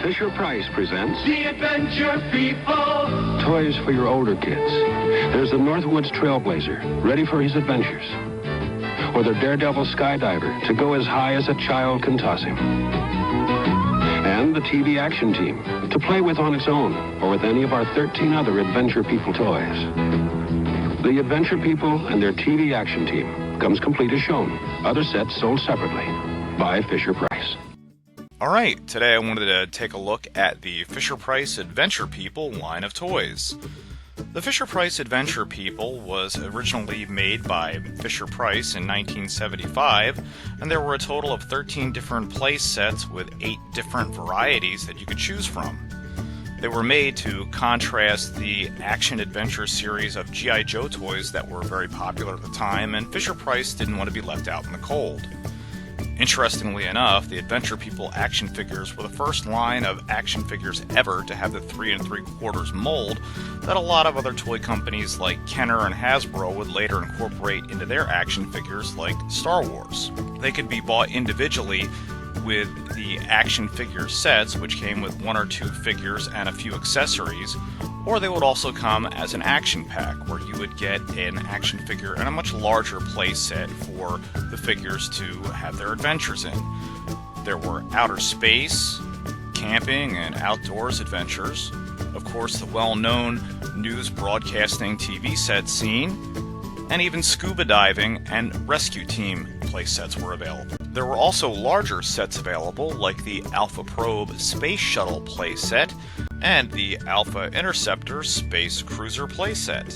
Fisher-Price presents The Adventure People. toys for your older kids. There's the Northwoods Trailblazer, ready for his adventures. Or the Daredevil Skydiver, to go as high as a child can toss him. And the TV Action Team, to play with on its own, or with any of our 13 other Adventure People toys. The Adventure People and their TV Action Team comes complete as shown. Other sets sold separately by Fisher-Price. Alright, today I wanted to take a look at the Fisher-Price Adventure People line of toys. The Fisher-Price Adventure People was originally made by Fisher-Price in 1975, and there were a total of 13 different play sets with 8 different varieties that you could choose from. They were made to contrast the action-adventure series of G.I. Joe toys that were very popular at the time, and Fisher-Price didn't want to be left out in the cold. Interestingly enough, the Adventure People action figures were the first line of action figures ever to have the 3 3/4 mold that a lot of other toy companies like Kenner and Hasbro would later incorporate into their action figures like Star Wars. They could be bought individually with the action figure sets, which came with 1 or 2 figures and a few accessories, or they would also come as an action pack, where you would get an action figure and a much larger play set for the figures to have their adventures in. There were outer space, camping, and outdoors adventures. Of course, the well-known news broadcasting TV set scene, and even scuba diving and rescue team play sets were available. There were also larger sets available, like the Alpha Probe Space Shuttle playset and the Alpha Interceptor Space Cruiser playset.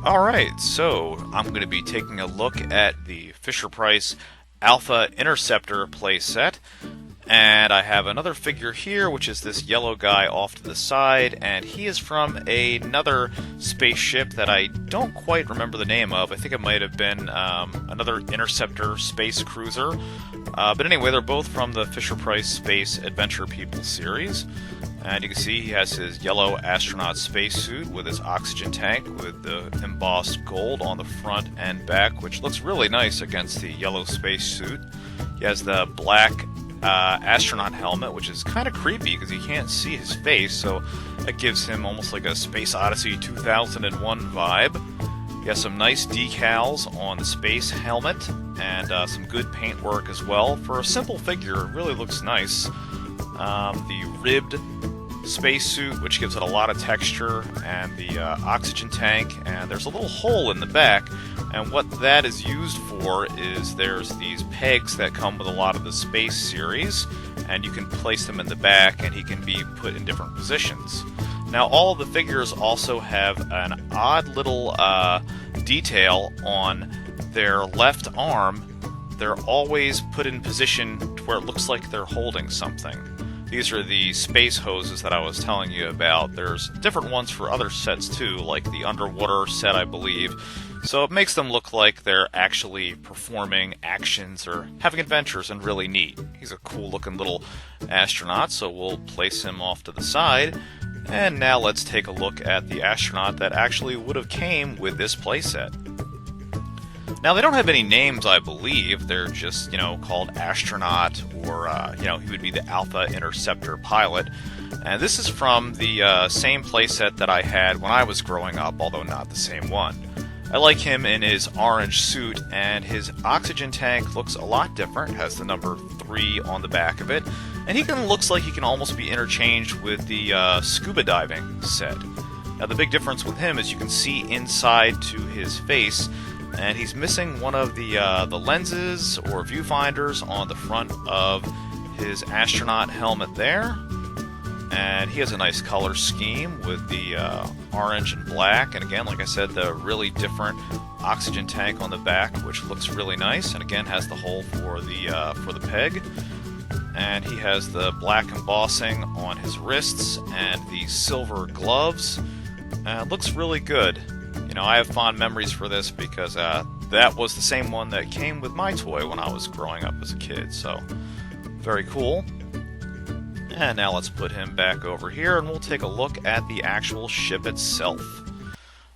Alright, so I'm going to be taking a look at the Fisher-Price Alpha Interceptor playset. And I have another figure here, which is this yellow guy off to the side, and he is from another spaceship that I don't quite remember the name of. I think it might have been another Interceptor space cruiser. But anyway, they're both from the Fisher-Price Space Adventure People series. And you can see he has his yellow astronaut spacesuit with his oxygen tank with the embossed gold on the front and back, which looks really nice against the yellow spacesuit. He has the black astronaut helmet, which is kind of creepy because you can't see his face, so it gives him almost like a Space Odyssey 2001 vibe. He has some nice decals on the space helmet and some good paint work as well. For a simple figure, it really looks nice. The ribbed spacesuit, which gives it a lot of texture, and the oxygen tank, and there's a little hole in the back, and what that is used for is there's these pegs that come with a lot of the space series, and you can place them in the back and he can be put in different positions. Now, all of the figures also have an odd little detail on their left arm. They're always put in position to where it looks like they're holding something. These are the space hoses that I was telling you about. There's different ones for other sets too, like the underwater set, I believe. So it makes them look like they're actually performing actions or having adventures, and really neat. He's a cool looking little astronaut, so we'll place him off to the side. And now let's take a look at the astronaut that actually would have came with this playset. Now, they don't have any names, I believe. They're just, called Astronaut, or, he would be the Alpha Interceptor pilot. And this is from the same playset that I had when I was growing up, although not the same one. I like him in his orange suit, and his oxygen tank looks a lot different. It has the number 3 on the back of it. And looks like he can almost be interchanged with the scuba diving set. Now, the big difference with him is you can see inside to his face, and he's missing one of the lenses or viewfinders on the front of his astronaut helmet there. And he has a nice color scheme with the orange and black, and again, like I said, the really different oxygen tank on the back, which looks really nice, and again has the hole for the peg. And he has the black embossing on his wrists and the silver gloves. It looks really good. I have fond memories for this because that was the same one that came with my toy when I was growing up as a kid, so very cool. And now let's put him back over here, and we'll take a look at the actual ship itself.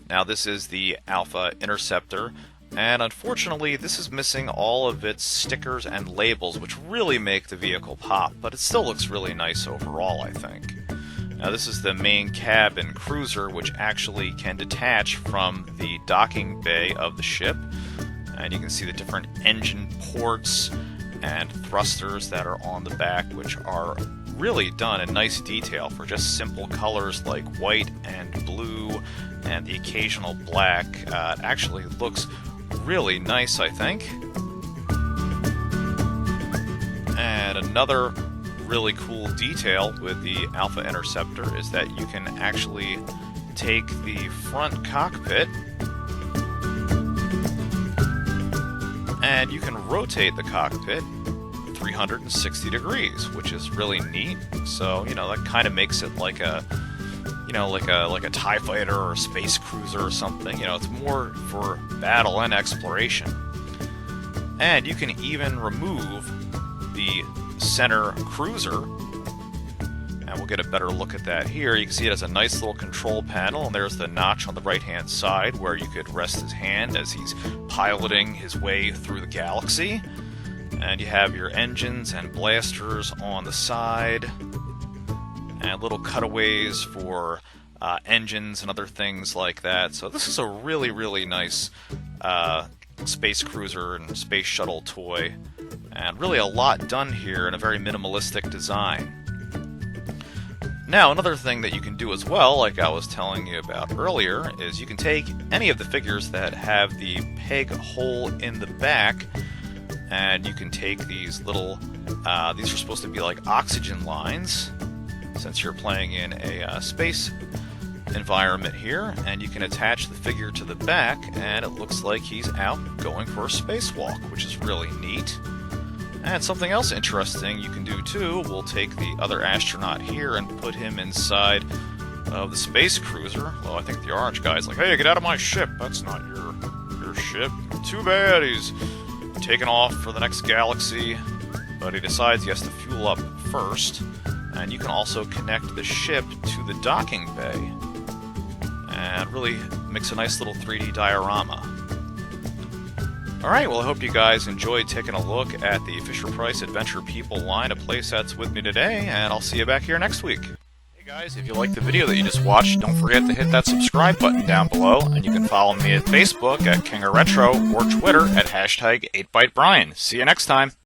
Now, this is the Alpha Interceptor. And unfortunately, this is missing all of its stickers and labels, which really make the vehicle pop, but it still looks really nice overall, I think. Now, this is the main cab and cruiser, which actually can detach from the docking bay of the ship. And you can see the different engine ports and thrusters that are on the back, which are really done in nice detail for just simple colors like white and blue and the occasional black. It actually looks really nice, I think. And another really cool detail with the Alpha Interceptor is that you can actually take the front cockpit and you can rotate the cockpit 360 degrees, which is really neat. So, that kind of makes it like a like a TIE fighter or a space cruiser or something. It's more for battle and exploration. And you can even remove the center cruiser, and we'll get a better look at that here. You can see it has a nice little control panel, and there's the notch on the right-hand side where you could rest his hand as he's piloting his way through the galaxy. And you have your engines and blasters on the side, and little cutaways for engines and other things like that. So this is a really, really nice space cruiser and space shuttle toy, and really a lot done here in a very minimalistic design. Now, another thing that you can do as well, like I was telling you about earlier, is you can take any of the figures that have the peg hole in the back, and you can take these little, these are supposed to be like oxygen lines, since you're playing in a space environment here, and you can attach the figure to the back, and it looks like he's out going for a spacewalk, which is really neat. And something else interesting you can do too, we'll take the other astronaut here and put him inside of the space cruiser. Well, I think the orange guy's like, hey, get out of my ship, that's not your ship. Too bad, he's taken off for the next galaxy, but he decides he has to fuel up first. And you can also connect the ship to the docking bay and really makes a nice little 3D diorama. Alright, well, I hope you guys enjoyed taking a look at the Fisher-Price Adventure People line of playsets with me today, and I'll see you back here next week. Hey guys, if you liked the video that you just watched, don't forget to hit that subscribe button down below, and you can follow me at Facebook at King of Retro or Twitter at #8ByteBrian. See you next time!